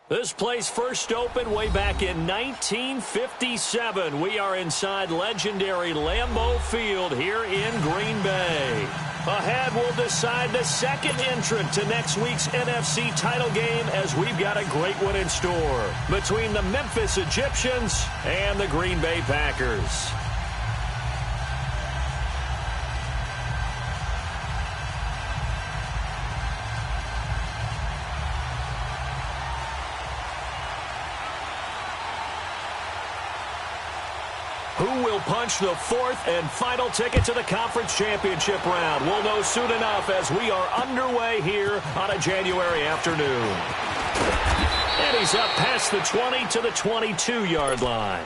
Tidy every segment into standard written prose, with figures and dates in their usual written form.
This place first opened way back in 1957. We are inside legendary Lambeau Field here in Green Bay. Ahead, we'll decide the second entrant to next week's NFC title game as we've got a great one in store between the Memphis Egyptians and the Green Bay Packers. Who will punch the fourth and final ticket to the conference championship round? We'll know soon enough as we are underway here on a January afternoon. And he's up past the 20 to the 22-yard line.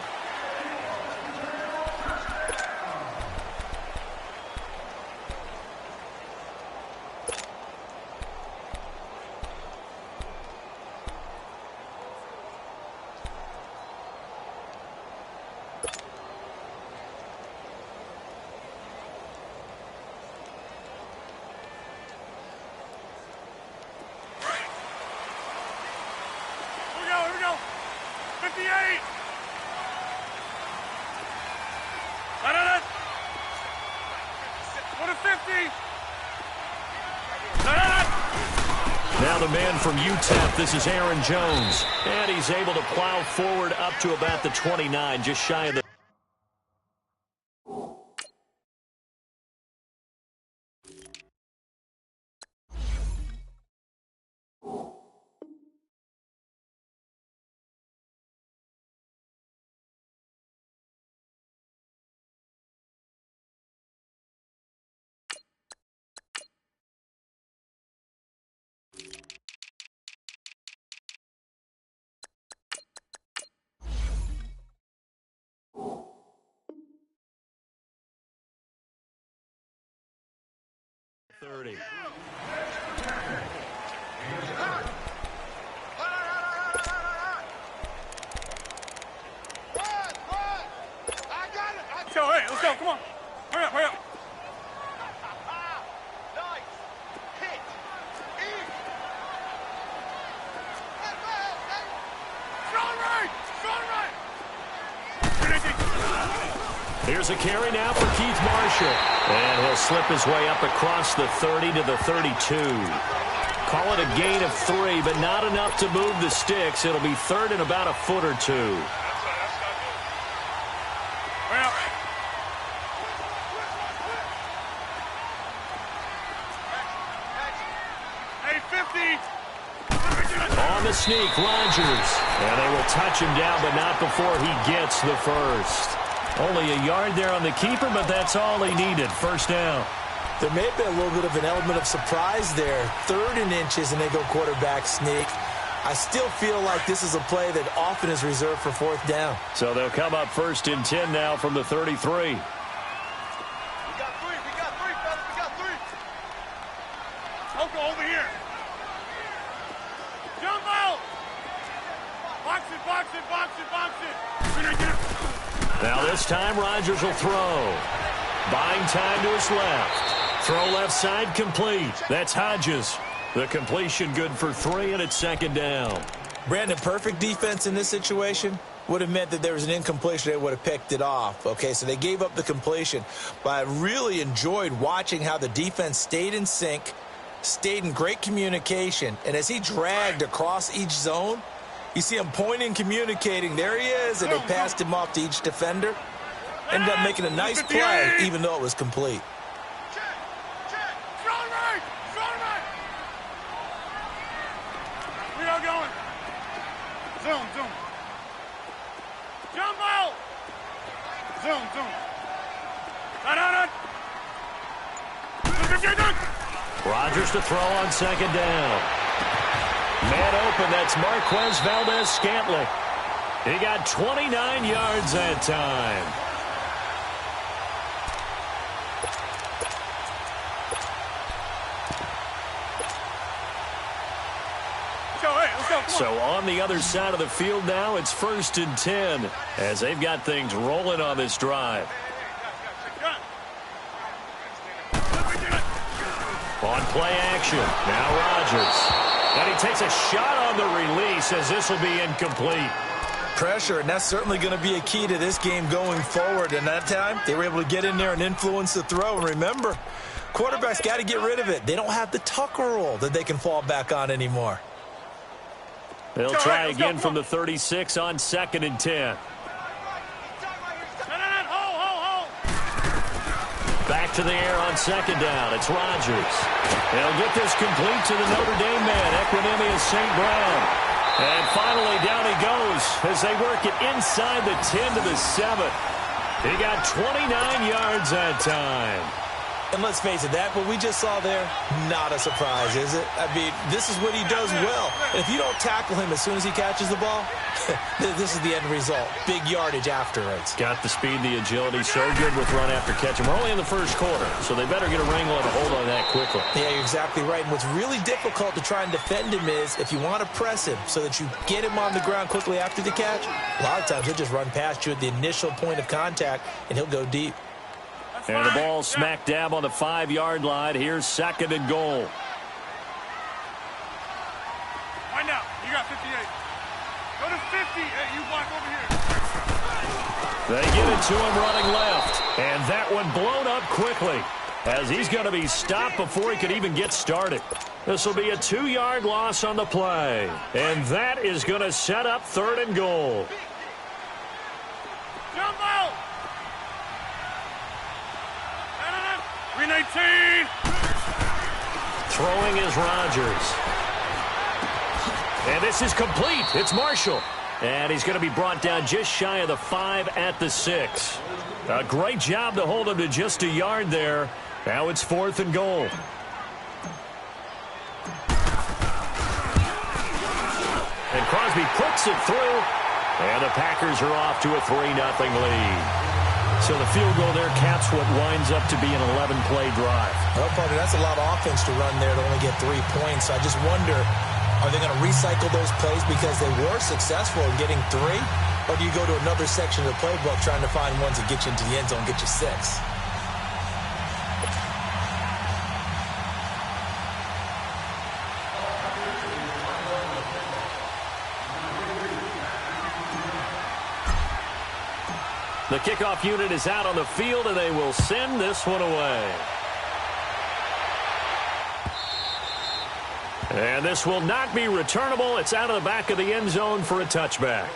Now the man from UTEP, this is Aaron Jones. And he's able to plow forward up to about the 29, just shy of the... $30. So, hey, let's go, come on. Hurry up, hurry up. Nice. Hit. Strong right. Here's a carry now for Keith Marshall. And he'll slip his way up across the 30 to the 32. Call it a gain of 3, but not enough to move the sticks. It'll be third and about a foot or two. Well. Hey, 50. On the sneak, Rodgers. And they will touch him down, but not before he gets the first. Only a yard there on the keeper, but that's all he needed. First down. There may have been a little bit of an element of surprise there. 3rd and inches, and they go quarterback sneak. I still feel like this is a play that often is reserved for 4th down. So they'll come up 1st and 10 now from the 33. We got 3, fellas, we got 3. Oko over here. Jump out. Box it. Now this time Rodgers will throw. Buying time to his left. Throw left side complete. That's Hodges. The completion good for 3, and it's 2nd down. Brandon, perfect defense in this situation would have meant that there was an incompletion. They would have picked it off. Okay, so they gave up the completion. But I really enjoyed watching how the defense stayed in sync, stayed in great communication, and as he dragged across each zone, you see him pointing, communicating. There he is, and they passed him off to each defender. Ended up making a nice play, even though it was complete. Strong right. We are going. Zoom. Jump out. Zoom. Rodgers to throw on 2nd down. Man open, that's Marquez Valdez-Scantling. He got 29 yards that time. So on the other side of the field now, it's 1st and 10 as they've got things rolling on this drive. On play action, now Rodgers. And he takes a shot on the release as this will be incomplete. Pressure, and that's certainly going to be a key to this game going forward. And that time, they were able to get in there and influence the throw. And remember, quarterbacks got to get rid of it. They don't have the Tucker rule that they can fall back on anymore. They'll try again from the 36 on 2nd and 10. Back to the air on 2nd down. It's Rodgers. They'll get this complete to the Notre Dame man, Equanimous St. Brown. And finally, down he goes as they work it inside the 10 to the 7. He got 29 yards that time. And let's face it, that what we just saw there, not a surprise, is it? I mean, this is what he does well. And if you don't tackle him as soon as he catches the ball, this is the end result. Big yardage afterwards. Got the speed, the agility, so good with run after catch. And we're only in the first quarter, so they better get a wrangle and a hold on that quickly. Yeah, you're exactly right. And what's really difficult to try and defend him is if you want to press him so that you get him on the ground quickly after the catch, a lot of times he'll just run past you at the initial point of contact, and he'll go deep. And the ball smack dab on the 5-yard line. Here's 2nd and goal. Right now, you got 58. Go to 50. Hey, you block over here. They give it to him running left. And that one blown up quickly as he's going to be stopped before he could even get started. This will be a 2-yard loss on the play. And that is going to set up 3rd and goal. Jump out. 319. Throwing is Rodgers. And this is complete. It's Marshall. And he's going to be brought down just shy of the 5 at the 6. A great job to hold him to just a yard there. Now it's 4th and goal. And Crosby puts it through. And the Packers are off to a 3-0 lead. So the field goal there caps what winds up to be an 11-play drive. Well, partner, that's a lot of offense to run there to only get 3 points. I just wonder, are they going to recycle those plays because they were successful in getting 3? Or do you go to another section of the playbook trying to find ones that get you into the end zone, get you 6? The kickoff unit is out on the field, and they will send this one away. And this will not be returnable. It's out of the back of the end zone for a touchback.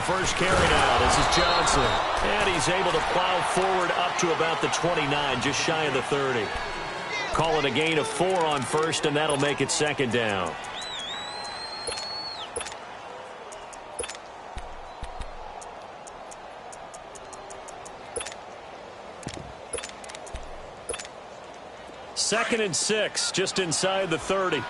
First carry now. This is Johnson. And he's able to plow forward up to about the 29, just shy of the 30. Call it a gain of 4 on first, and that'll make it 2nd down. Second and 6, just inside the 30.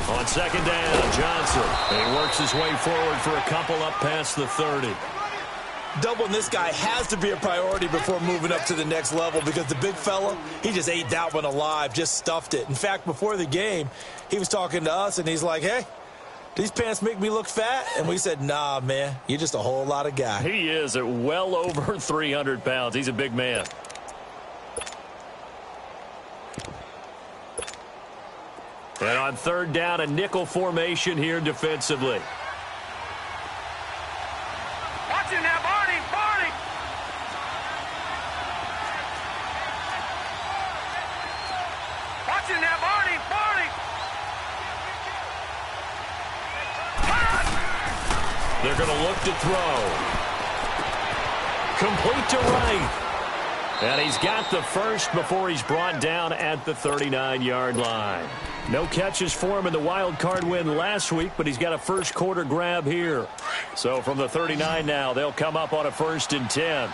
On 2nd down, Johnson. And he works his way forward for a couple up past the 30. Doubling this guy has to be a priority before moving up to the next level because the big fella, he just ate that one alive, just stuffed it. In fact, before the game, he was talking to us, and he's like, hey, these pants make me look fat? And we said, nah, man, you're just a whole lot of guy. He is at well over 300 pounds. He's a big man. And on 3rd down, a nickel formation here defensively. Watching that, Barney! Barney! Watching that, Barney! Barney! They're going to look to throw. Complete to Wright. And he's got the first before he's brought down at the 39-yard line. No catches for him in the wild card win last week, but he's got a first quarter grab here. So from the 39 now, they'll come up on a 1st and 10.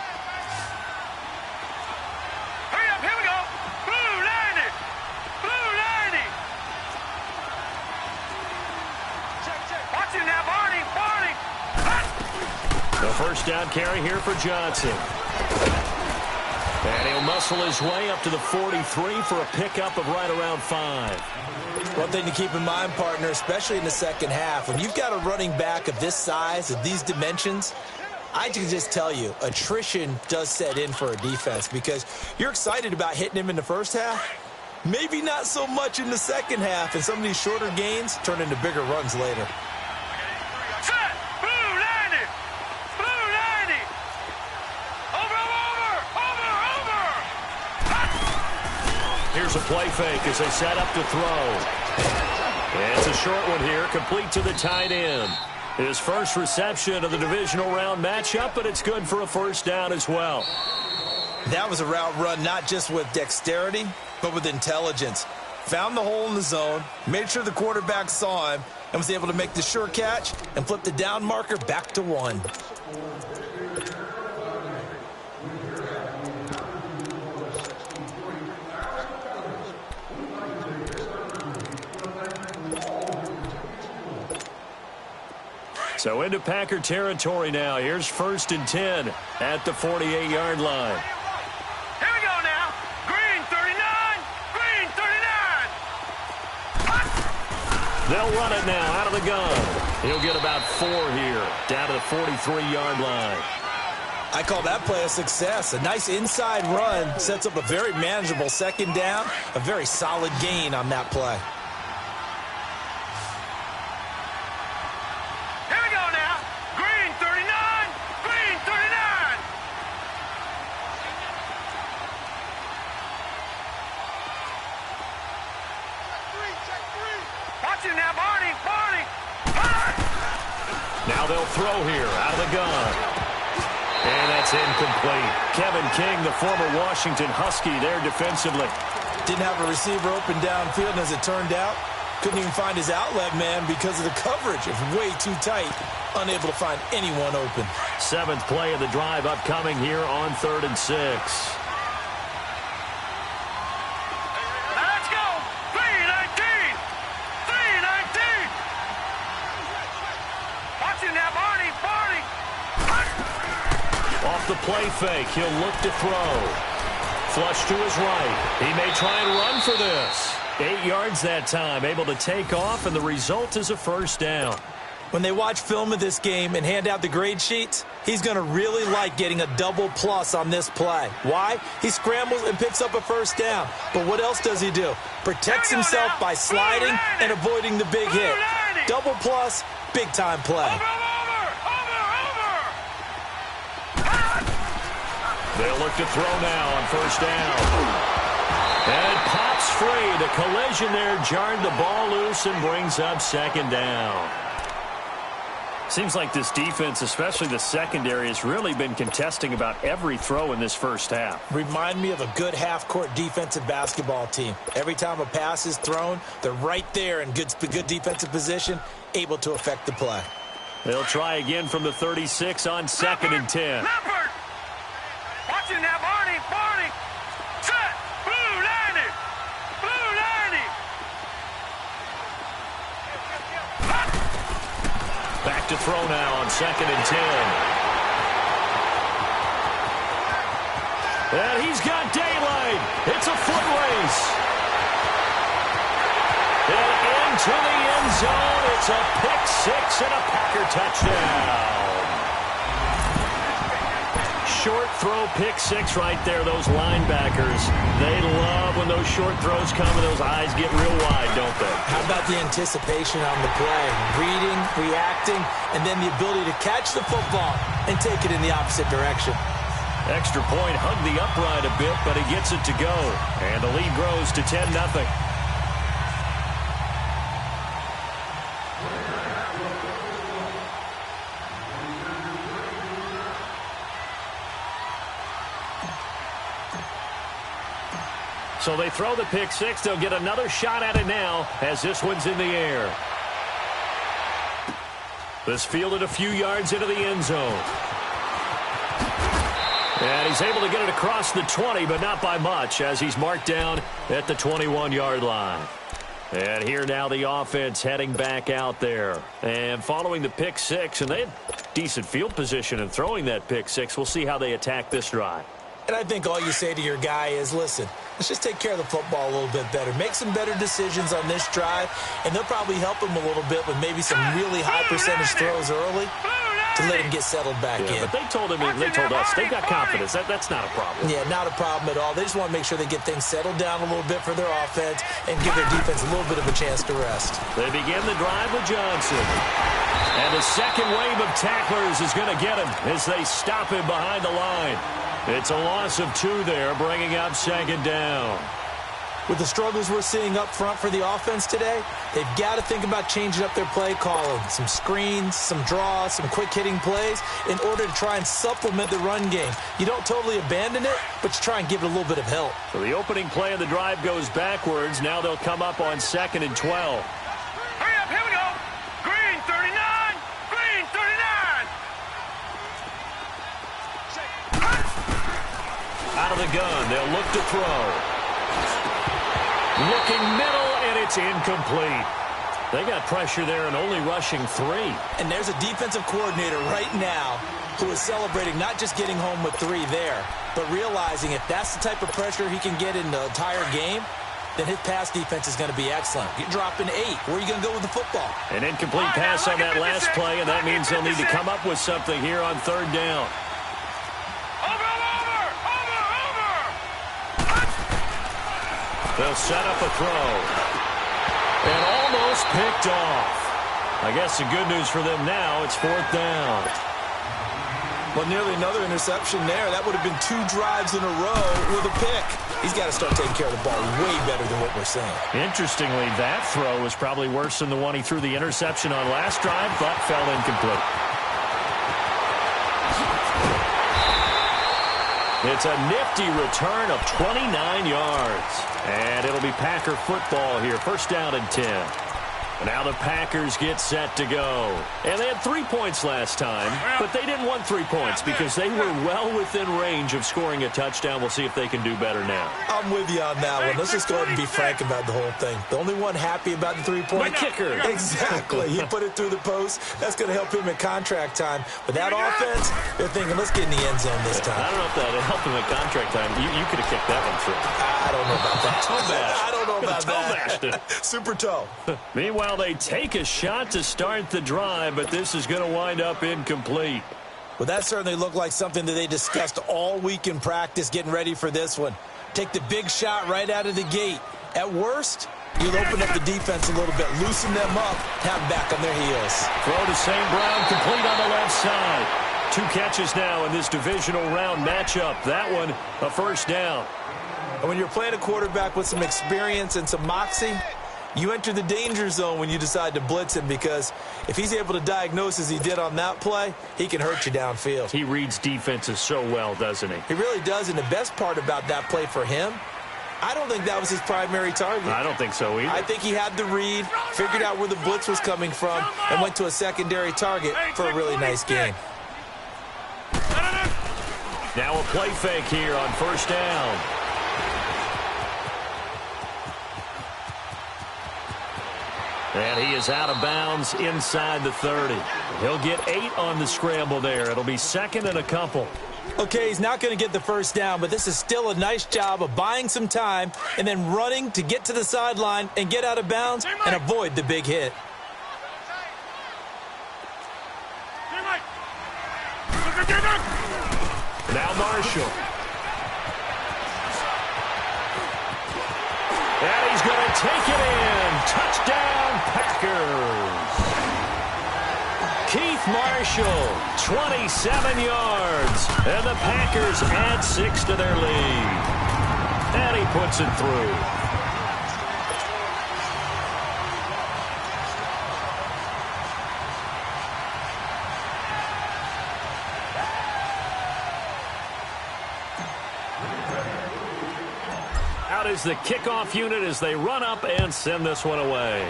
Hurry up, here we go. Blue 90. Blue 90. Watch it now, Barney. Barney. The first down carry here for Johnson. And he'll muscle his way up to the 43 for a pickup of right around 5. One thing to keep in mind, partner, especially in the second half, when you've got a running back of this size, of these dimensions, I can just tell you, attrition does set in for a defense because you're excited about hitting him in the first half. Maybe not so much in the second half, and some of these shorter gains turn into bigger runs later. Set. Blue 90. Blue 90. Over. Here's a play fake as they set up to throw. And it's a short one here, complete to the tight end. His first reception of the divisional round matchup, but it's good for a first down as well. That was a route run not just with dexterity, but with intelligence. Found the hole in the zone, made sure the quarterback saw him, and was able to make the sure catch and flip the down marker back to 1. So into Packer territory now. Here's 1st and 10 at the 48-yard line. Here we go now. Green 39. Green 39. They'll run it now out of the gun. He'll get about 4 here, down to the 43-yard line. I call that play a success. A nice inside run sets up a very manageable second down, a very solid gain on that play. Now they'll throw here out of the gun. And that's incomplete. Kevin King, the former Washington Husky, there defensively. Didn't have a receiver open downfield, and as it turned out, couldn't even find his outlet man because of the coverage. It was way too tight, unable to find anyone open. 7th play of the drive upcoming here on 3rd and 6. The play fake. He'll look to throw. Flush to his right. He may try and run for this. 8 yards that time. Able to take off, and the result is a first down. When they watch film of this game and hand out the grade sheets, he's going to really like getting a double plus on this play. Why? He scrambles and picks up a first down. But what else does he do? Protects himself by sliding and avoiding the big hit. Double plus, big-time play. They'll look to throw now on first down. And it pops free. The collision there jarred the ball loose and brings up 2nd down. Seems like this defense, especially the secondary, has really been contesting about every throw in this first half. Remind me of a good half-court defensive basketball team. Every time a pass is thrown, they're right there in good defensive position, able to affect the play. They'll try again from the 36 on 2nd and 10. Watch it now, Barney. Set. Blue 90. Blue 90. Back to throw now on 2nd and 10. And he's got daylight. It's a foot race. And into the end zone. It's a pick 6 and a Packer touchdown. Short throw, pick 6 right there. Those linebackers, they love when those short throws come and those eyes get real wide, don't they? How about the anticipation on the play? Reading, reacting, and then the ability to catch the football and take it in the opposite direction. Extra point, hugged the upright a bit, but he gets it to go. And the lead grows to 10-0. So they throw the pick six. They'll get another shot at it now as this one's in the air. This fielded a few yards into the end zone. And he's able to get it across the 20, but not by much, as he's marked down at the 21-yard line. And here now the offense heading back out there. And following the pick six, and they had decent field position in throwing that pick six. We'll see how they attack this drive. And I think all you say to your guy is, listen, let's just take care of the football a little bit better. Make some better decisions on this drive, and they'll probably help him a little bit with maybe some really high percentage throws early to let him get settled back in. But they told us they've got confidence. That's not a problem. Yeah, not a problem at all. They just want to make sure they get things settled down a little bit for their offense and give their defense a little bit of a chance to rest. They begin the drive with Johnson. And the second wave of tacklers is going to get him as they stop him behind the line. It's a loss of 2 there, bringing up second down. With the struggles we're seeing up front for the offense today, they've got to think about changing up their play calling. Some screens, some draws, some quick-hitting plays in order to try and supplement the run game. You don't totally abandon it, but you try and give it a little bit of help. So the opening play of the drive goes backwards. Now they'll come up on 2nd and 12. Hurry up, here we go. Green 39, green 39. Out of the gun, they'll look to throw. Looking middle, and it's incomplete. They got pressure there and only rushing 3. And there's a defensive coordinator right now who is celebrating not just getting home with 3 there, but realizing if that's the type of pressure he can get in the entire game, then his pass defense is going to be excellent. You're dropping 8. Where are you going to go with the football? An incomplete pass on that last play, and that means they'll need to come up with something here on 3rd down. They'll set up a throw. And almost picked off. I guess the good news for them now, it's 4th down. Well, nearly another interception there. That would have been 2 drives in a row with a pick. He's got to start taking care of the ball way better than what we're seeing. Interestingly, that throw was probably worse than the one he threw the interception on last drive, but fell incomplete. It's a nifty return of 29 yards. And it'll be Packer football here. 1st down and 10. And now the Packers get set to go. And they had 3 points last time, but they didn't want 3 points because they were well within range of scoring a touchdown. We'll see if they can do better now. I'm with you on that one. Let's just go ahead and be frank about the whole thing. The only one happy about the 3-point kicker. Exactly. He put it through the post. That's going to help him at contract time. But that offense, they're thinking, let's get in the end zone this time. I don't know if that helped him at contract time. You could have kicked that one through. I don't know about that. Toe bash. I don't know about toe that. Super toe. Meanwhile, they take a shot to start the drive, but this is going to wind up incomplete. Well, that certainly looked like something that they discussed all week in practice getting ready for this one. Take the big shot right out of the gate. At worst, you'll open up the defense a little bit, loosen them up, have them back on their heels. Throw to St. Brown, complete on the left side. 2 catches now in this divisional round matchup. That one, a 1st down. And when you're playing a quarterback with some experience and some moxie, you enter the danger zone when you decide to blitz him, because if he's able to diagnose as he did on that play, he can hurt you downfield. He reads defenses so well, doesn't he? He really does, and the best part about that play for him, I don't think that was his primary target. I don't think so either. I think he had the read, figured out where the blitz was coming from, and went to a secondary target for a really nice game. Now a play fake here on 1st down. And he is out of bounds inside the 30. He'll get 8 on the scramble there. It'll be 2nd and a couple. Okay, he's not going to get the 1st down, but this is still a nice job of buying some time and then running to get to the sideline and get out of bounds and avoid the big hit. Now Marshall. And he's going to take it in. Touchdown, Packers. Keith Marshall, 27 yards. And the Packers add 6 to their lead. And he puts it through. out is the kickoff unit as they run up and send this one away.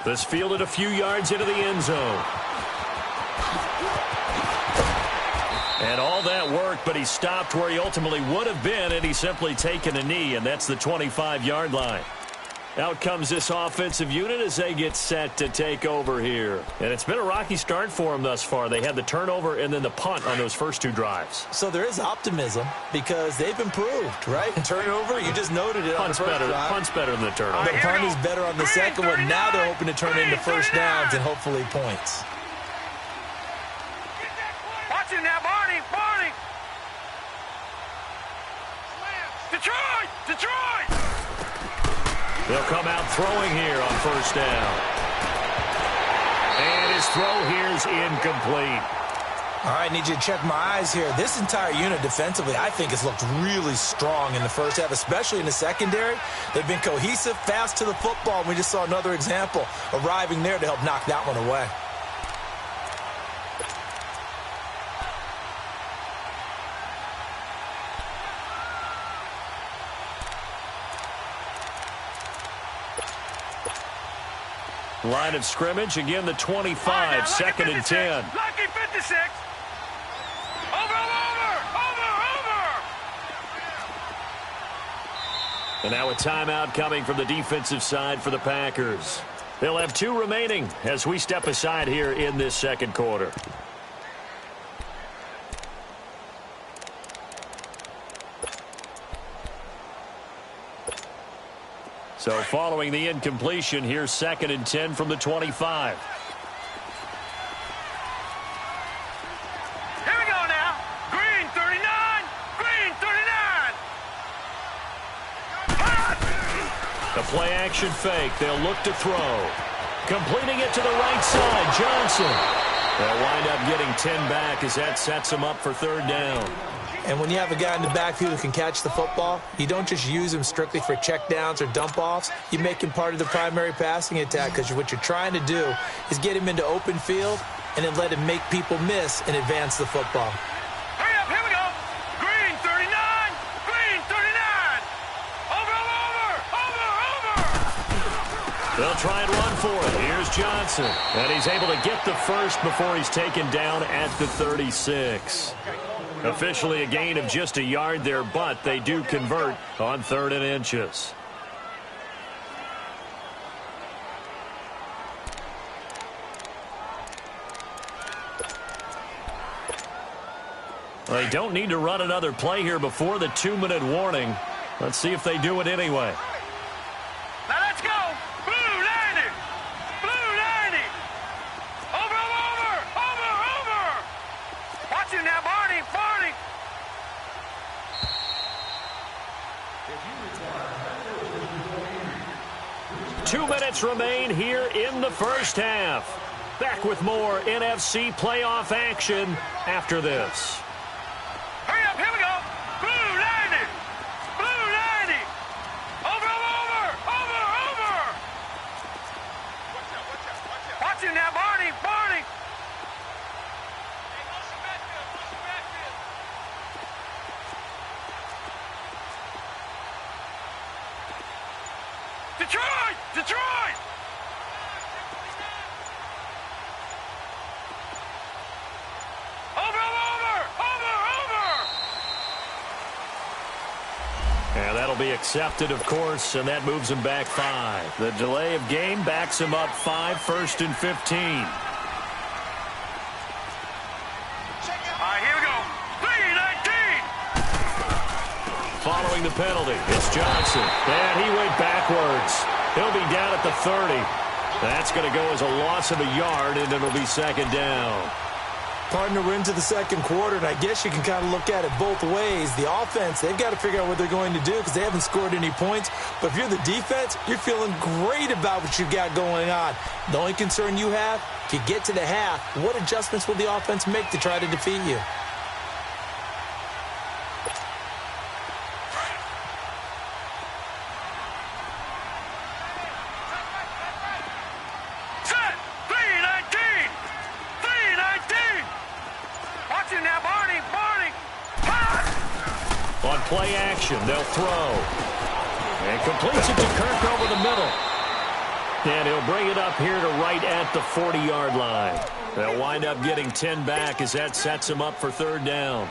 This fielded a few yards into the end zone. And all that work, but he stopped where he ultimately would have been, and he's simply taken a knee, and that's the 25-yard line. Out comes this offensive unit as they get set to take over here. And it's been a rocky start for them thus far. They had the turnover and then the punt on those first two drives. So there is optimism because they've improved, right? Turnover, you just noted it on the first drive. Punt's better than the turnover. The punt is better on the second one. Now they're hoping to turn into first downs and hopefully points. Watch him now, Barney! Barney! Detroit! Detroit! They'll come out throwing here on first down. And his throw here's incomplete. All right, need you to check my eyes here. This entire unit defensively, I think, has looked really strong in the first half, especially in the secondary. They've been cohesive, fast to the football, and we just saw another example arriving there to help knock that one away. Line of scrimmage, again the 25, second and 10. Lucky 56. Over. And now a timeout coming from the defensive side for the Packers. They'll have 2 remaining as we step aside here in this second quarter. So following the incompletion, here's second and 10 from the 25. Here we go now. Green 39. Green 39. The play action fake. They'll look to throw. Completing it to the right side. Johnson. They'll wind up getting 10 back as that sets them up for third down. And when you have a guy in the backfield who can catch the football, you don't just use him strictly for checkdowns or dump-offs. You make him part of the primary passing attack because what you're trying to do is get him into open field and then let him make people miss and advance the football. Hurry up, here we go. Green 39. Green 39. Over. They'll try and run for it. Here's Johnson. And he's able to get the first before he's taken down at the 36. Officially a gain of just a yard there, but they do convert on 3rd and inches. They don't need to run another play here before the 2-minute warning. Let's see if they do it anyway. Now let's go. Blue 90. Blue 90. Over. Watch him now, Barney. 2 minutes remain here in the first half. Back with more NFC playoff action after this. Hurry up, here we go. Blue 90. Blue 90. Over. Watch him now, Barney. Detroit! Over. And that'll be accepted, of course, and that moves him back 5. The delay of game backs him up 5, 1st and 15. All right, here we go. 3-19. Following the penalty, it's Johnson. And he went backwards. He'll be down at the 30. That's going to go as a loss of a yard, and it'll be second down. Partner, we're into the second quarter, and I guess you can kind of look at it both ways. The offense, they've got to figure out what they're going to do because they haven't scored any points. But if you're the defense, you're feeling great about what you've got going on. The only concern you have, if you get to the half, what adjustments will the offense make to try to defeat you? play action. They'll throw. And completes it to Kirk over the middle. And he'll bring it up here to right at the 40-yard line. They'll wind up getting 10 back as that sets him up for third down.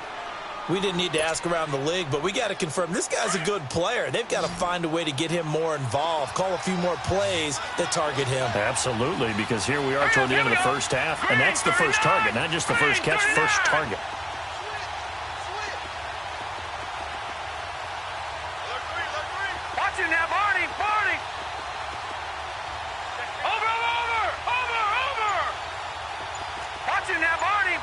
We didn't need to ask around the league, but we got to confirm this guy's a good player. They've got to find a way to get him more involved, call a few more plays that target him. Absolutely, because here we are toward the end of the first half, and that's the first target, not just the first catch, first target. Watch him now, Barney. Over. Watch him now, Barney.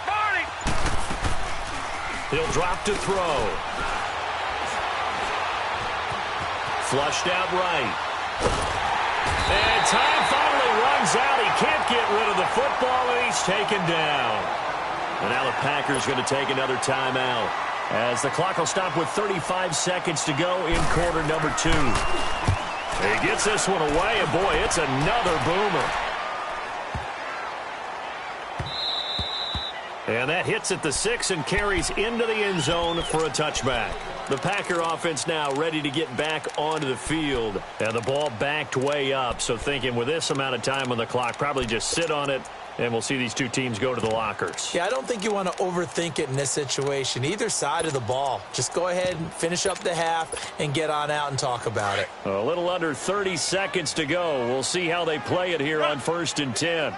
He'll drop to throw. Flushed out right. And time finally runs out. He can't get rid of the football, and he's taken down. And now the Packers going to take another timeout, as the clock will stop with 35 seconds to go in quarter number 2. He gets this one away, and boy, it's another boomer. And that hits at the 6 and carries into the end zone for a touchback. The Packer offense now ready to get back onto the field. And the ball backed way up, so thinking with this amount of time on the clock, probably just sit on it, and we'll see these two teams go to the lockers. Yeah, I don't think you want to overthink it in this situation. Either side of the ball. Just go ahead and finish up the half and get on out and talk about it. A little under 30 seconds to go. We'll see how they play it here on 1st and 10.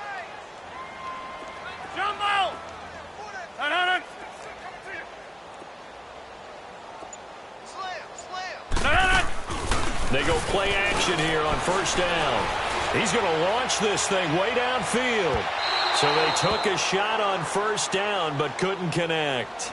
Jumbo! They go play action here on 1st down. He's going to launch this thing way downfield. So they took a shot on 1st down but couldn't connect.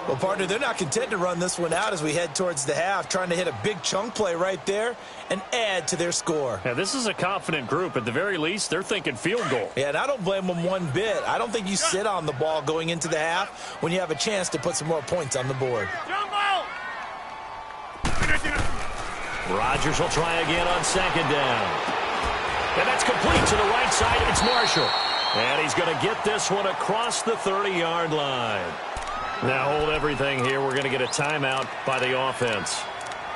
Well, partner, they're not content to run this one out as we head towards the half, trying to hit a big chunk play right there and add to their score. Now, this is a confident group. At the very least, they're thinking field goal. Yeah, and I don't blame them one bit. I don't think you sit on the ball going into the half when you have a chance to put some more points on the board. Rodgers will try again on 2nd down. And that's complete to the right side. It's Marshall. And he's going to get this one across the 30-yard line. Now hold everything here. We're going to get a timeout by the offense,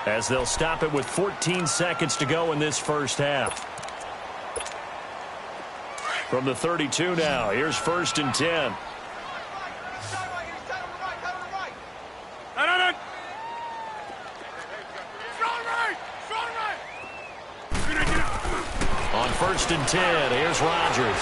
as they'll stop it with 14 seconds to go in this first half. From the 32 now, here's 1st and 10. On 1st and 10, here's Rodgers.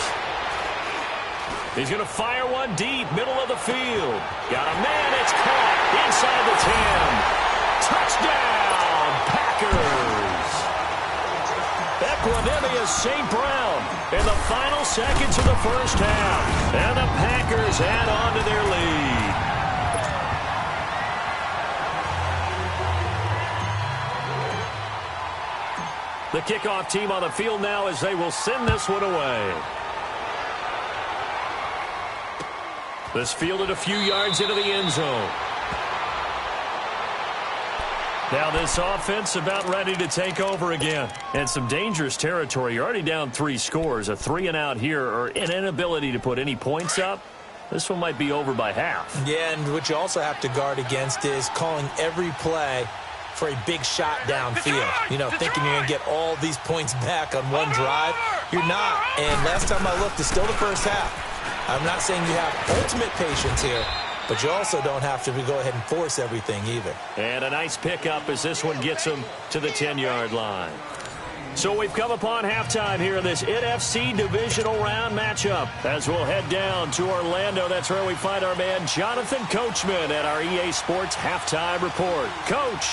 He's going to fire one deep, middle of the field. Got a man, it's caught inside the 10. Touchdown, Packers. Equanimeous St. Brown in the final seconds of the first half. And the Packers add on to their lead. The kickoff team on the field now as they will send this one away. This fielded a few yards into the end zone. Now this offense about ready to take over again. And some dangerous territory. You're already down 3 scores. A 3-and-out here, or an inability to put any points up. This one might be over by half. Yeah, and what you also have to guard against is calling every play for a big shot downfield. You know, thinking you're going to get all these points back on one drive. You're not. And last time I looked, it's still the first half. I'm not saying you have ultimate patience here, but you also don't have to go ahead and force everything either. And a nice pickup as this one gets them to the 10-yard line. So we've come upon halftime here in this NFC divisional round matchup. As we'll head down to Orlando, that's where we find our man Jonathan Coachman at our EA Sports Halftime Report. Coach.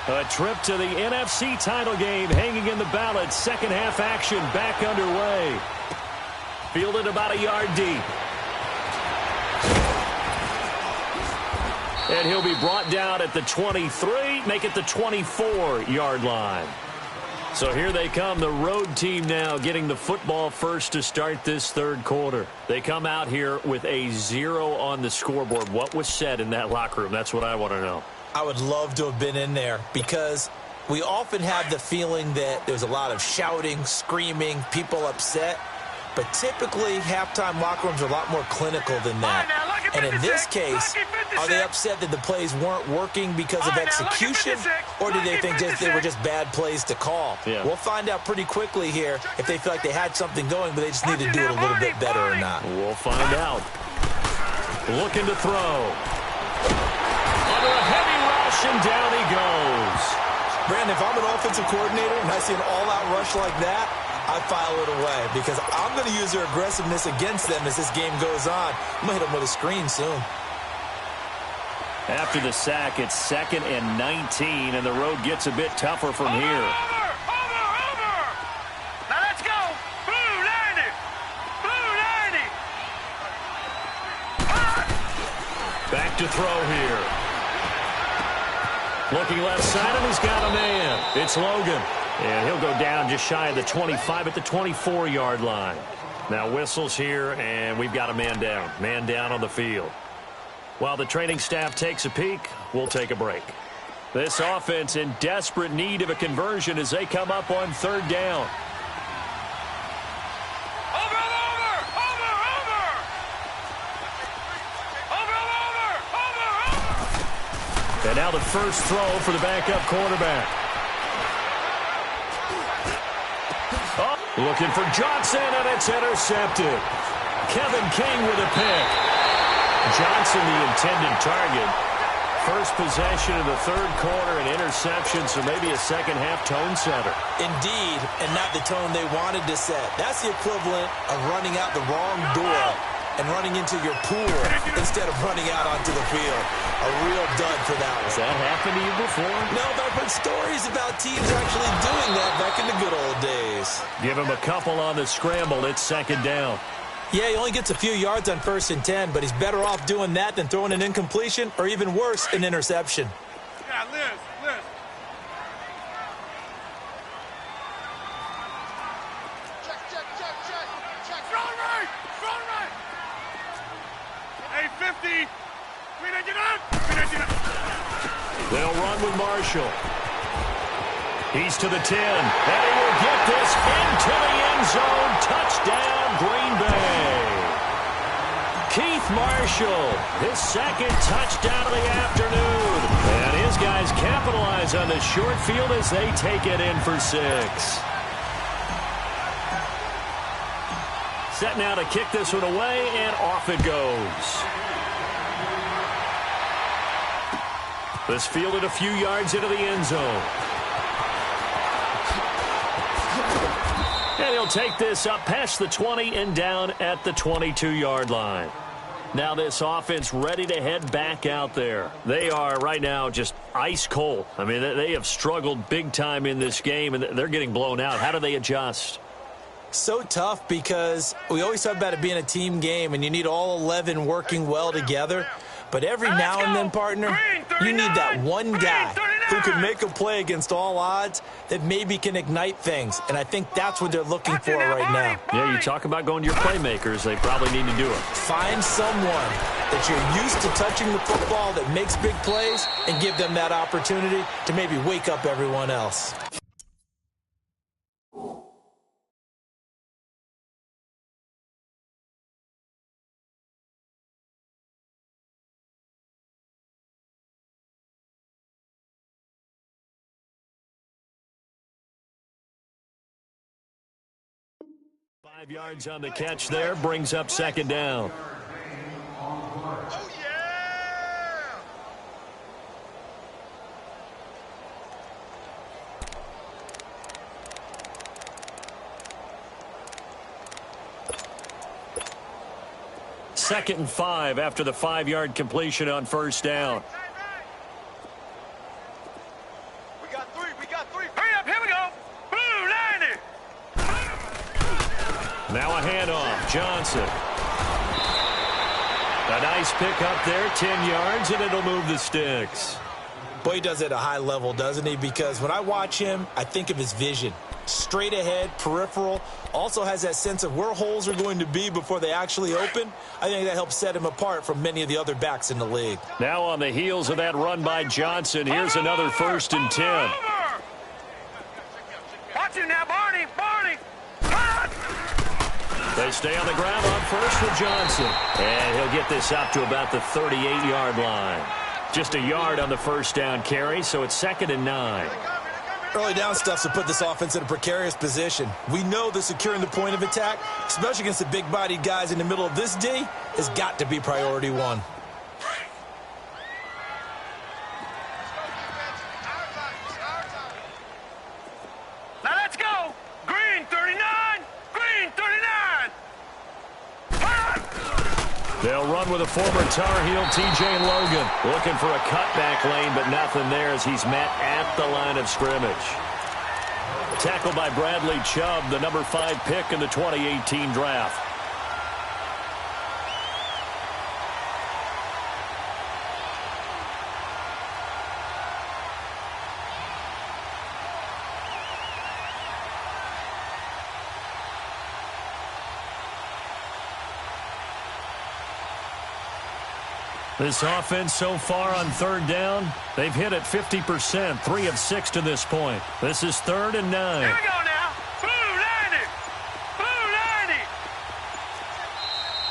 A trip to the NFC title game hanging in the balance. Second half action back underway. Fielded about a yard deep. And he'll be brought down at the 23, make it the 24-yard line. So here they come, the road team now getting the football first to start this third quarter. They come out here with a 0 on the scoreboard. What was said in that locker room? That's what I want to know. I would love to have been in there because we often have the feeling that there's a lot of shouting, screaming, people upset. But typically, halftime locker rooms are a lot more clinical than that. And in this case, Are they upset that the plays weren't working because of execution, or do they think they were just bad plays to call? Yeah. We'll find out pretty quickly here if they feel like they had something going, but they just need to do it a little bit better or not. We'll find out. Looking to throw. Under a heavy rush, and down he goes. Brandon, if I'm an offensive coordinator and I see an all-out rush like that, I file it away because I'm going to use their aggressiveness against them as this game goes on. I'm going to hit them with a screen soon. After the sack, it's 2nd and 19, and the road gets a bit tougher from here. Over! Now let's go! Blue 90! Blue 90! Back to throw here. Looking left side, and he's got a man. It's Logan. And he'll go down just shy of the 25 at the 24-yard line. Now whistles here, and we've got a man down. Man down on the field. While the training staff takes a peek, we'll take a break. This offense in desperate need of a conversion as they come up on 3rd down. And now the first throw for the backup quarterback. Oh, looking for Johnson, and it's intercepted. Kevin King with a pick. Johnson, the intended target. First possession of the 3rd quarter, an interception, so maybe a second-half tone setter. Indeed, and not the tone they wanted to set. That's the equivalent of running out the wrong door and running into your pool instead of running out onto the field. A real dud for that one. Has that happened to you before? No, but I've heard stories about teams actually doing that back in the good old days. Give him a couple on the scramble. It's 2nd down. Yeah, he only gets a few yards on 1st and 10, but he's better off doing that than throwing an incompletion or even worse, an interception. Yeah, Liz. Check. Strong right. Hey, 50. They'll run with Marshall. He's to the 10, and he will get this into the end zone. Touchdown, Green Bay. Keith Marshall, his 2nd touchdown of the afternoon. And his guys capitalize on the short field as they take it in for 6. Set now to kick this one away, and off it goes. This fielded a few yards into the end zone. And he'll take this up past the 20 and down at the 22-yard line. Now this offense ready to head back out there. They are right now just ice cold. I mean, they have struggled big time in this game, and they're getting blown out. How do they adjust? So tough because we always talk about it being a team game, and you need all 11 working well together. But every now and then, partner, you need that one guy who can make a play against all odds that maybe can ignite things. And I think that's what they're looking for right now. Yeah, you talk about going to your playmakers. They probably need to do it. Find someone that you're used to touching the football that makes big plays and give them that opportunity to maybe wake up everyone else. Five yards on the catch there, brings up 2nd down. Oh, yeah! Second and 5 after the 5-yard completion on 1st down. We got three. Hurry up, here we go. Blue 90. Now a handoff, Johnson. A nice pick up there, 10 yards, and it'll move the sticks. Boy, he does it at a high level, doesn't he? Because when I watch him, I think of his vision. Straight ahead, peripheral, also has that sense of where holes are going to be before they actually open. I think that helps set him apart from many of the other backs in the league. Now on the heels of that run by Johnson, here's another 1st and 10. Watch him now, Barney. They stay on the ground on first with Johnson. And he'll get this up to about the 38-yard line. Just a yard on the first down carry, so it's 2nd and 9. Early down stuff to put this offense in a precarious position. We know that securing the point of attack, especially against the big-bodied guys in the middle of this D, has got to be priority one. Now let's go. Green 39. Green 39. They'll run with a former Tar Heel, T.J. Logan. Looking for a cutback lane, but nothing there as he's met at the line of scrimmage. Tackled by Bradley Chubb, the number 5 pick in the 2018 draft. This offense so far on 3rd down, they've hit it 50%, 3 of 6 to this point. This is 3rd and 9. Here we go now. Blue 90. Blue 90.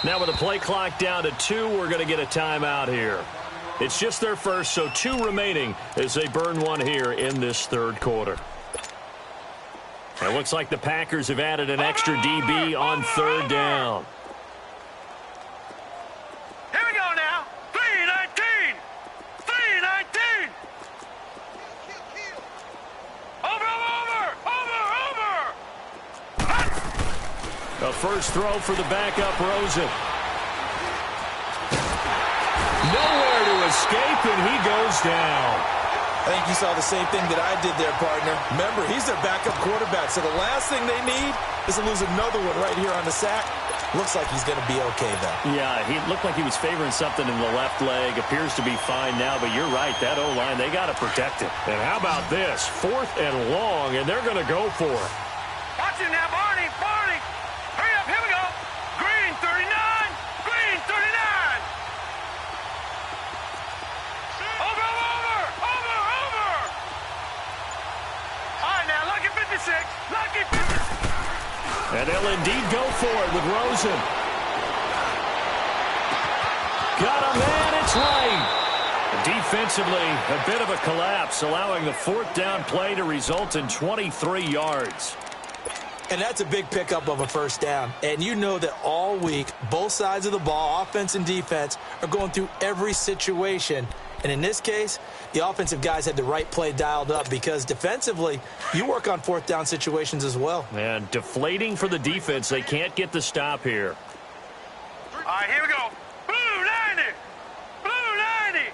Now with the play clock down to 2, we're going to get a timeout here. It's just their first, so 2 remaining as they burn one here in this 3rd quarter. It looks like the Packers have added an extra DB on 3rd down. A first throw for the backup, Rosen. Nowhere to escape, and he goes down. I think you saw the same thing that I did there, partner. Remember, he's their backup quarterback, so the last thing they need is to lose another one right here on the sack. Looks like he's going to be okay, though. Yeah, he looked like he was favoring something in the left leg. Appears to be fine now, but you're right. That O-line, they got to protect it. And how about this? 4th and long, and they're going to go for it. Watch it now, Barney. Barney. Hurry up. Here we go. Green 39. Green 39. Over. All right, now, lucky 56. Lucky 56. And they'll indeed go for it with Rosen. Got a man, it's right. Defensively, a bit of a collapse, allowing the 4th down play to result in 23 yards. And that's a big pickup of a first down. And you know that all week, both sides of the ball, offense and defense, are going through every situation. And in this case, the offensive guys had the right play dialed up because defensively, you work on 4th down situations as well. And deflating for the defense. They can't get the stop here. All right, here we go. Blue 90. Blue 90.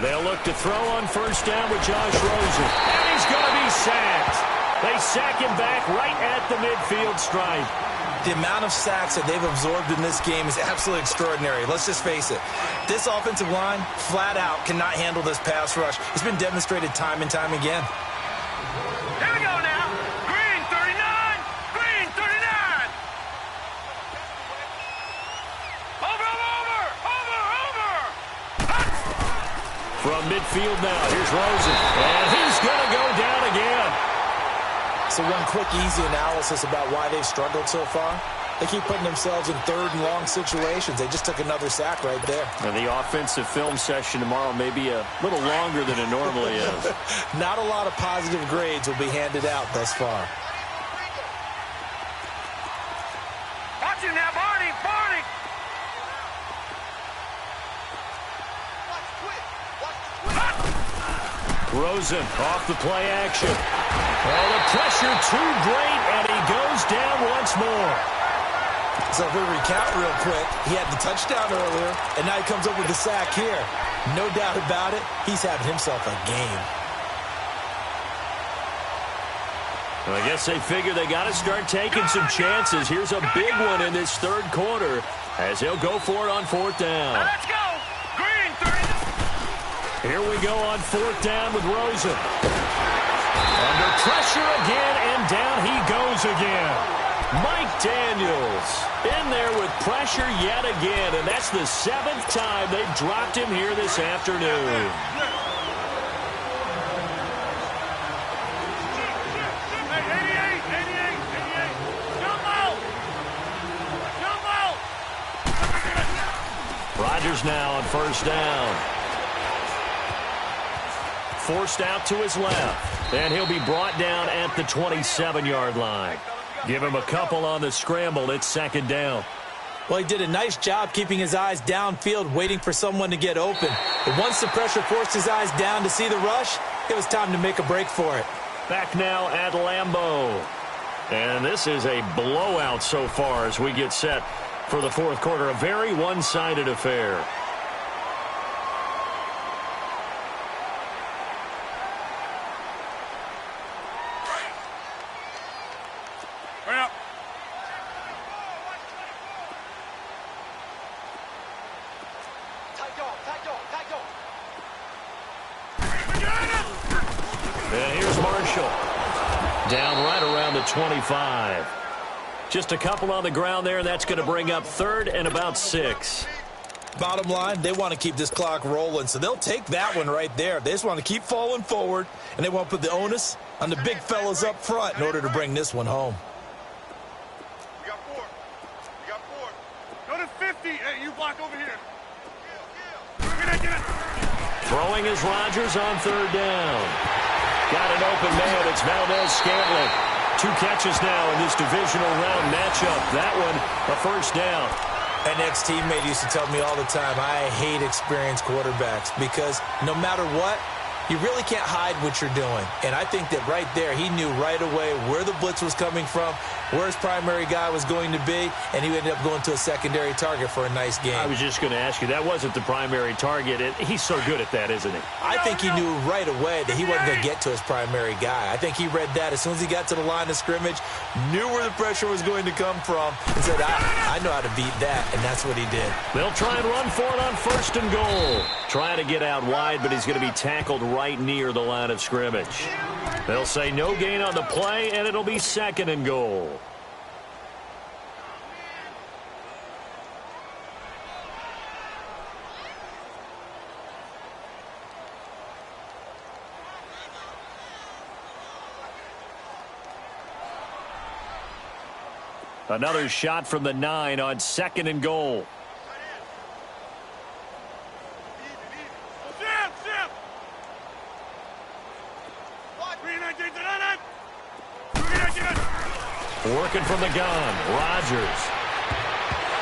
They'll look to throw on first down with Josh Rosen. And he's going to be sacked. They sack him back right at the midfield stripe. The amount of sacks that they've absorbed in this game is absolutely extraordinary. Let's just face it. This offensive line, flat out, cannot handle this pass rush. It's been demonstrated time and time again. Here we go now. Green 39. Green 39. Over. From midfield now, here's Rosen. And he's going to go down again. So one quick, easy analysis about why they've struggled so far. They keep putting themselves in 3rd and long situations. They just took another sack right there. And the offensive film session tomorrow may be a little longer than it normally is. Not a lot of positive grades will be handed out thus far. Watch him now, Barney. Barney. Rosen off the play action. Oh, the pressure too great, and he goes down once more. So if we recount real quick, he had the touchdown earlier, and now he comes up with the sack here. No doubt about it, he's having himself a game. Well, I guess they figure they got to start taking some chances. Here's a big one in this 3rd quarter as he'll go for it on 4th down. Now let's go. Green 30. Here we go on 4th down with Rosen. Under pressure again, and down he goes again. Mike Daniels in there with pressure yet again, and that's the 7th time they've dropped him here this afternoon. Hey, 88. Rodgers now on first down. Forced out to his left. And he'll be brought down at the 27-yard line. Give him a couple on the scramble. It's second down. Well, he did a nice job keeping his eyes downfield, waiting for someone to get open. But once the pressure forced his eyes down to see the rush, it was time to make a break for it. Back now at Lambeau. And this is a blowout so far as we get set for the fourth quarter. A very one-sided affair. And here's Marshall. Down right around the 25. Just a couple on the ground there, and that's going to bring up third and about 6. Bottom line, they want to keep this clock rolling, so they'll take that one right there. They just want to keep falling forward, and they want to put the onus on the big fellas up front in order to bring this one home. We got 4. We got 4. Go to 50. Hey, you block over here. Get it. Throwing is Rodgers on third down. Got an open man. It's Valdez-Scantling. 2 catches now in this divisional round matchup. That one, a first down. An ex-teammate used to tell me all the time, I hate experienced quarterbacks because no matter what, you really can't hide what you're doing. And I think that right there, he knew right away where the blitz was coming from, where his primary guy was going to be, and he ended up going to a secondary target for a nice game. I was just going to ask you, that wasn't the primary target. He's so good at that, isn't he? I think he knew right away that he wasn't going to get to his primary guy. I think he read that as soon as he got to the line of scrimmage, knew where the pressure was going to come from, and said, I know how to beat that, and that's what he did. They'll try and run for it on first and goal. Trying to get out wide, but he's going to be tackled right near the line of scrimmage. They'll say no gain on the play, and it'll be second and goal. Another shot from the 9 on second and goal. Working from the gun, Rodgers.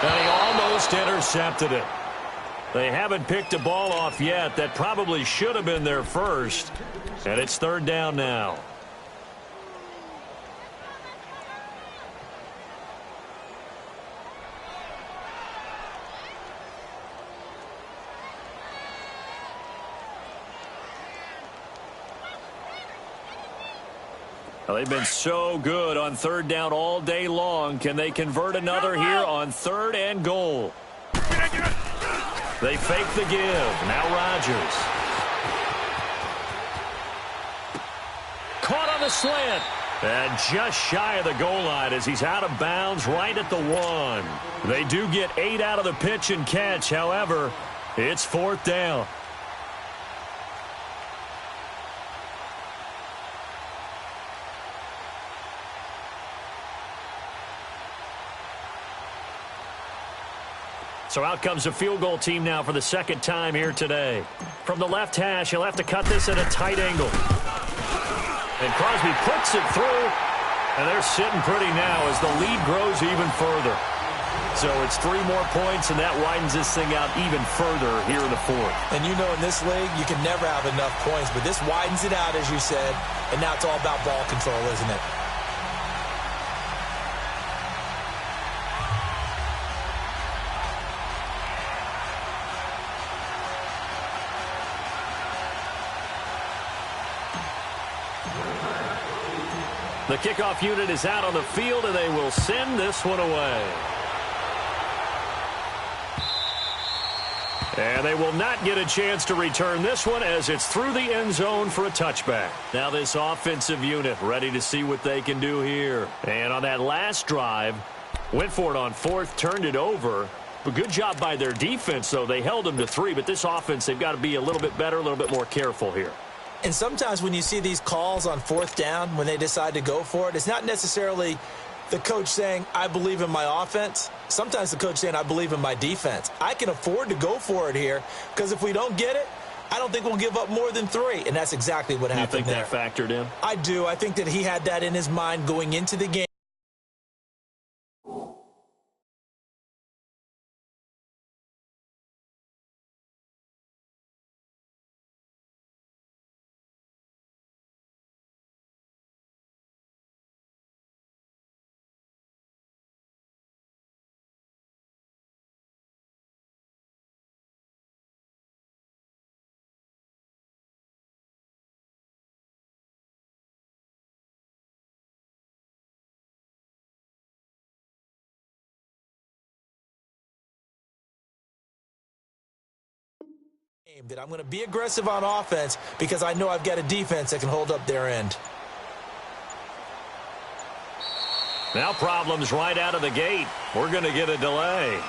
And he almost intercepted it. They haven't picked a ball off yet. That probably should have been their first. And it's third down now. Well, they've been so good on third down all day long. Can they convert another here on third and goal? They fake the give. Now Rodgers. Caught on the slant. And just shy of the goal line as he's out of bounds right at the 1. They do get 8 out of the pitch and catch. However, it's fourth down. So out comes the field goal team now for the second time here today. From the left hash, he'll have to cut this at a tight angle. And Crosby puts it through. And they're sitting pretty now as the lead grows even further. So it's 3 more points, and that widens this thing out even further here in the fourth. And you know in this league, you can never have enough points. But this widens it out, as you said. And now it's all about ball control, isn't it? The kickoff unit is out on the field, and they will send this one away. And they will not get a chance to return this one as it's through the end zone for a touchback. Now this offensive unit ready to see what they can do here. And on that last drive, went for it on fourth, turned it over. But good job by their defense, though. They held them to 3, but this offense, they've got to be a little bit better, a little bit more careful here. And sometimes when you see these calls on fourth down, when they decide to go for it, it's not necessarily the coach saying, I believe in my offense. Sometimes the coach saying, I believe in my defense. I can afford to go for it here because if we don't get it, I don't think we'll give up more than 3. And that's exactly what happened there. You think that factored in? I do. I think that he had that in his mind going into the game. That I'm going to be aggressive on offense because I know I've got a defense that can hold up their end. Now problems right out of the gate. We're going to get a delay.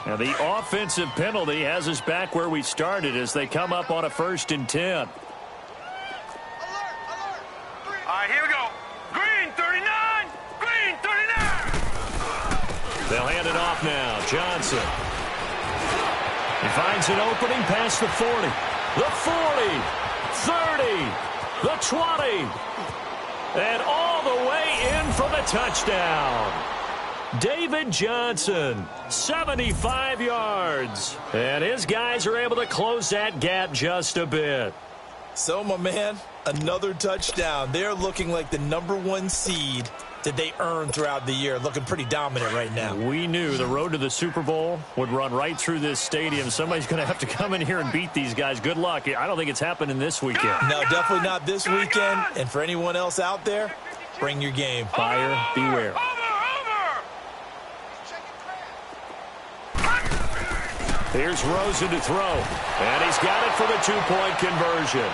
Now the offensive penalty has us back where we started as they come up on a 1st and 10. All right, here we go. Green 39! Green 39! They'll hand it off now. Johnson. He finds an opening past the 40. The 40. 30. The 20. And all the way in for the touchdown. David Johnson, 75 yards. And his guys are able to close that gap just a bit. So, my man, another touchdown. They're looking like the #1 seed that they earned throughout the year. Looking pretty dominant right now. We knew the road to the Super Bowl would run right through this stadium. Somebody's going to have to come in here and beat these guys. Good luck. I don't think it's happening this weekend. No, definitely not this weekend. And for anyone else out there, bring your game. Buyer beware. Here's Rosen to throw. And he's got it for the 2-point conversion.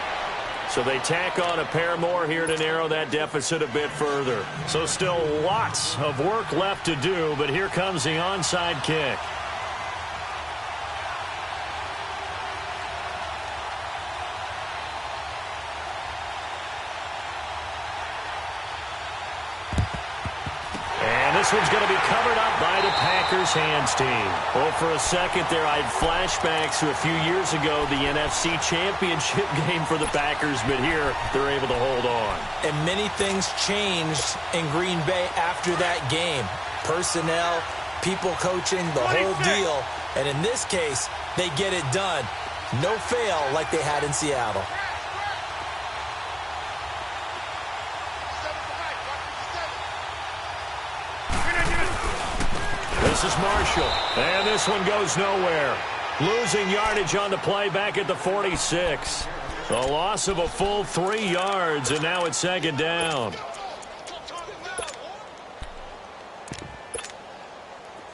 So they tack on a pair more here to narrow that deficit a bit further. So still lots of work left to do, but here comes the onside kick. This one's going to be covered up by the Packers hands team. Well, for a second there, I had flashbacks to a few years ago, the NFC Championship game for the Packers, but here they're able to hold on. And many things changed in Green Bay after that game. Personnel, people coaching, the whole deal. And in this case, they get it done. No fail like they had in Seattle. This is Marshall, and this one goes nowhere. Losing yardage on the play back at the 46. A loss of a full 3 yards, and now it's 2nd down.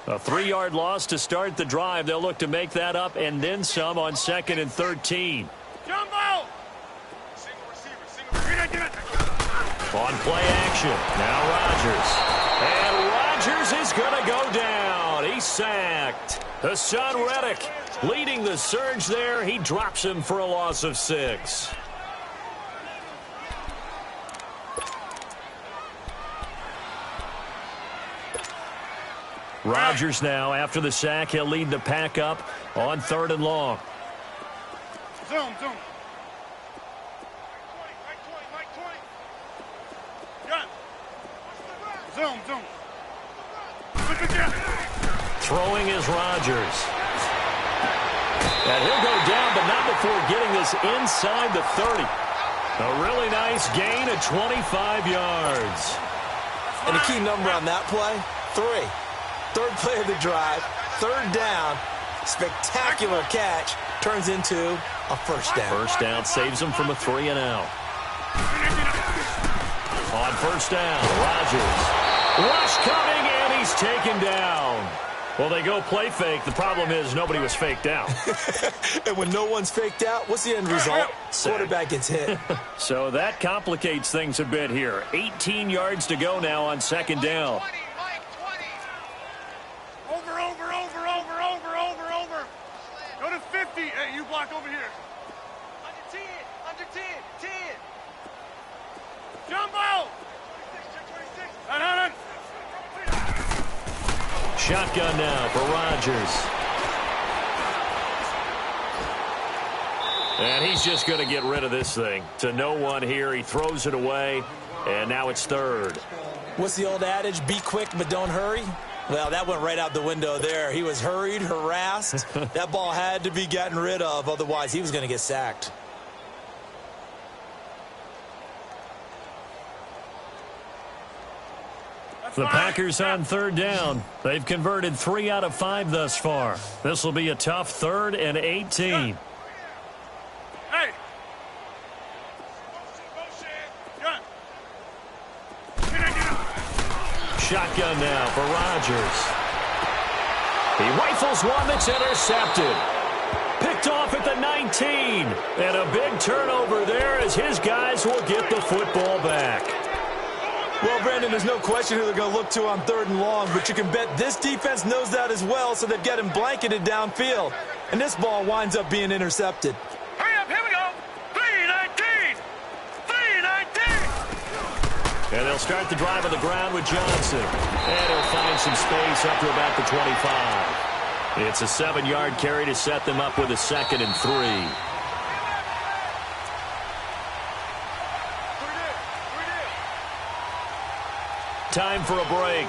A 3-yard loss to start the drive. They'll look to make that up and then some on 2nd and 13. Jumbo! On play action, now Rodgers. And Rodgers is going to go down. He's sacked. Hassan Reddick leading the surge there. He drops him for a loss of 6. Rodgers now, after the sack, he'll lead the pack up on 3rd and long. Zoom. Zoom. Throwing is Rodgers. And he'll go down, but not before getting this inside the 30. A really nice gain of 25 yards. And the key number on that play, 3. 3rd play of the drive, 3rd down, spectacular catch, turns into a 1st down. 1st down saves them from a 3-and-out. On 1st down, Rodgers. Rush coming, and he's taken down. Well, they go play fake. The problem is nobody was faked out. And when no one's faked out, what's the end result? Quarterback gets hit. So that complicates things a bit here. 18 yards to go now on 2nd down. Hey, you block over here. Under 10, under 10, 10. Jumbo! 26. Hold. Shotgun now for Rodgers. And he's just going to get rid of this thing. To no one here. He throws it away, and now it's third. What's the old adage? Be quick, but don't hurry. Well, that went right out the window there. He was hurried, harassed. That ball had to be gotten rid of. Otherwise, he was going to get sacked. The Packers on third down. They've converted 3 out of 5 thus far. This will be a tough 3rd and 18. Hey! Shotgun now for Rodgers. He rifles one that's intercepted. Picked off at the 19. And a big turnover there as his guys will get the football back. Well, Brandon, there's no question who they're going to look to on 3rd and long, but you can bet this defense knows that as well, so they've got him blanketed downfield. And this ball winds up being intercepted. Hurry up, here we go. 3-19. 3-19. And they'll start the drive on the ground with Johnson. And he'll find some space up to about the 25. It's a 7-yard carry to set them up with a 2nd and 3. Time for a break.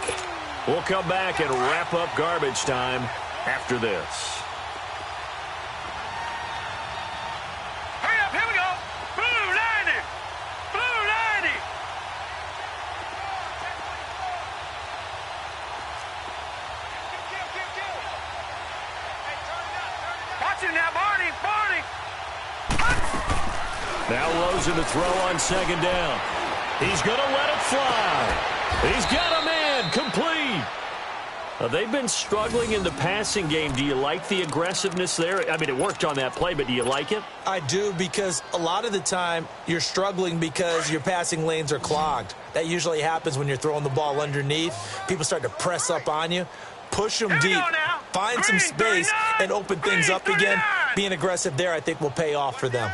We'll come back and wrap up garbage time after this. Hurry up, here we go. Blue 90. Blue 90. Watch it now, Barney. Barney. Now Rosen to throw on 2nd down. He's going to let it fly. He's got a man complete. They've been struggling in the passing game. Do you like the aggressiveness there? I mean, it worked on that play, but do you like it? I do, because a lot of the time you're struggling because your passing lanes are clogged. That usually happens when you're throwing the ball underneath. People start to press up on you. Push them deep. Find some space and open things up again. Being aggressive there, I think, will pay off for them.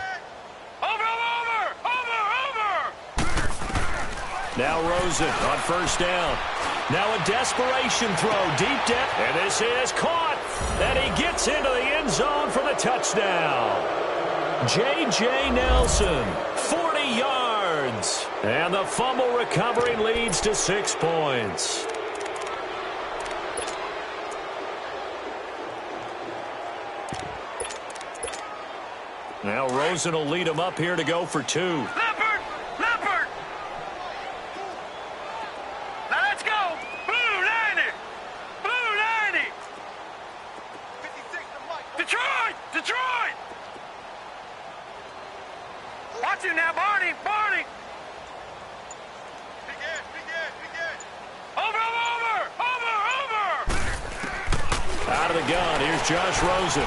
Now Rosen on 1st down. Now a desperation throw deep down. And this is caught. And he gets into the end zone for the touchdown. J.J. Nelson, 40 yards. And the fumble recovery leads to 6 points. Now Rosen will lead him up here to go for 2. Out of the gun, here's Josh Rosen.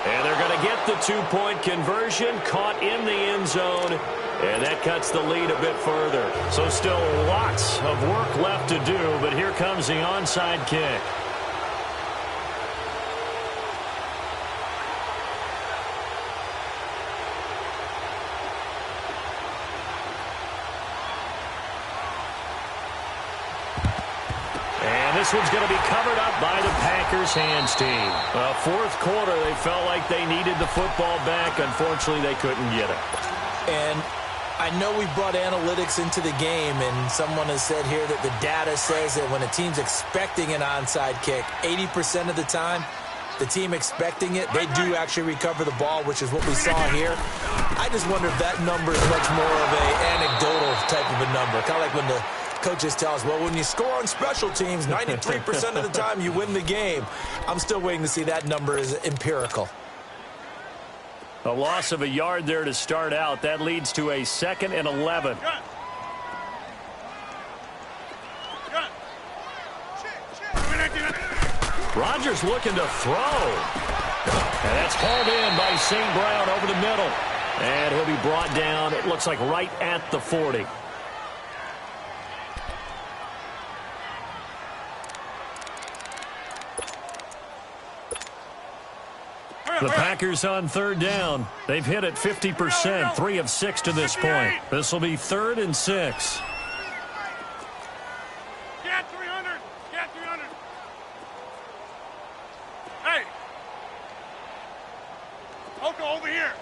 And they're going to get the 2-point conversion, caught in the end zone, and that cuts the lead a bit further. So still lots of work left to do, but here comes the onside kick. This one's going to be covered up by the Packers hands team. 4th quarter, they felt like they needed the football back. Unfortunately, they couldn't get it. And I know we brought analytics into the game, and someone has said here that the data says that when a team's expecting an onside kick, 80% of the time, the team expecting it, they do actually recover the ball, which is what we saw here. I just wonder if that number is much more of an anecdotal type of a number. Kind of like when the coaches tell us, well, when you score on special teams, 93% of the time you win the game. I'm still waiting to see that number is empirical. A loss of a yard there to start out. That leads to a 2nd and 11. Rodgers looking to throw. And that's hauled in by St. Brown over the middle. And he'll be brought down, it looks like, right at the 40. The Packers on third down. They've hit it 50%, 3 of 6 to this point. This will be 3rd and 6. Get 300. Get 300. Hey. Oko, over here.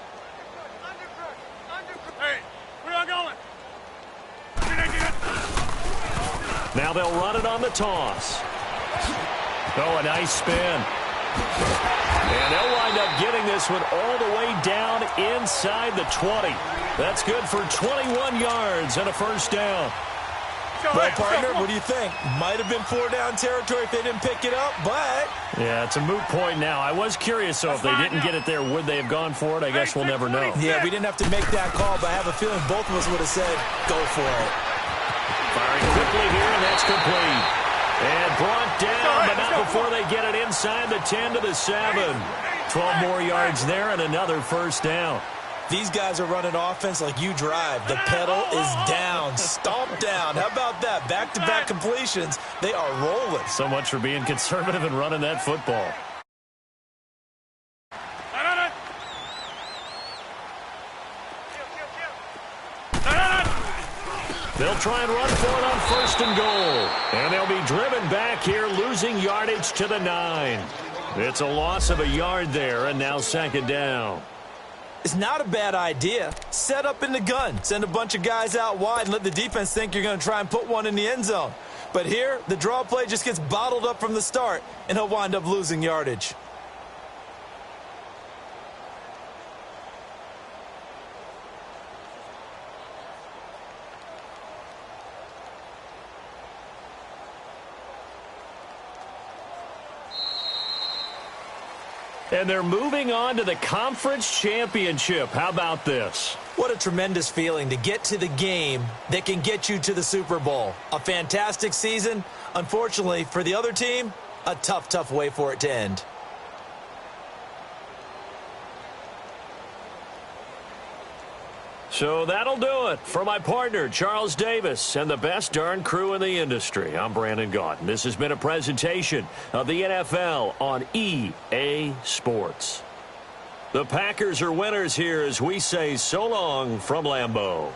Hey, where y'all going? Now they'll run it on the toss. Oh, a nice spin. And they'll wind up getting this one all the way down inside the 20. That's good for 21 yards and a first down. Well, partner, what do you think? Might have been 4-down territory if they didn't pick it up, but... Yeah, it's a moot point now. I was curious, though, if they didn't get it there, would they have gone for it? I guess we'll never know. Yeah, we didn't have to make that call, but I have a feeling both of us would have said, go for it. Firing quickly here, and that's complete. And brought down, but not before they get it inside the 10 to the 7. 12 more yards there and another first down. These guys are running offense like you drive. The pedal is down, stomp down. How about that? Back-to-back completions. They are rolling. So much for being conservative and running that football. They'll try and run for it on 1st and goal. And they'll be driven back here, losing yardage to the 9. It's a loss of a yard there, and now 2nd down. It's not a bad idea. Set up in the gun. Send a bunch of guys out wide and let the defense think you're going to try and put one in the end zone. But here, the draw play just gets bottled up from the start, and he'll wind up losing yardage. And they're moving on to the conference championship. How about this? What a tremendous feeling to get to the game that can get you to the Super Bowl. A fantastic season. Unfortunately, for the other team, a tough, tough way for it to end. So that'll do it for my partner, Charles Davis, and the best darn crew in the industry. I'm Brandon Gaudin. This has been a presentation of the NFL on EA Sports. The Packers are winners here as we say so long from Lambeau.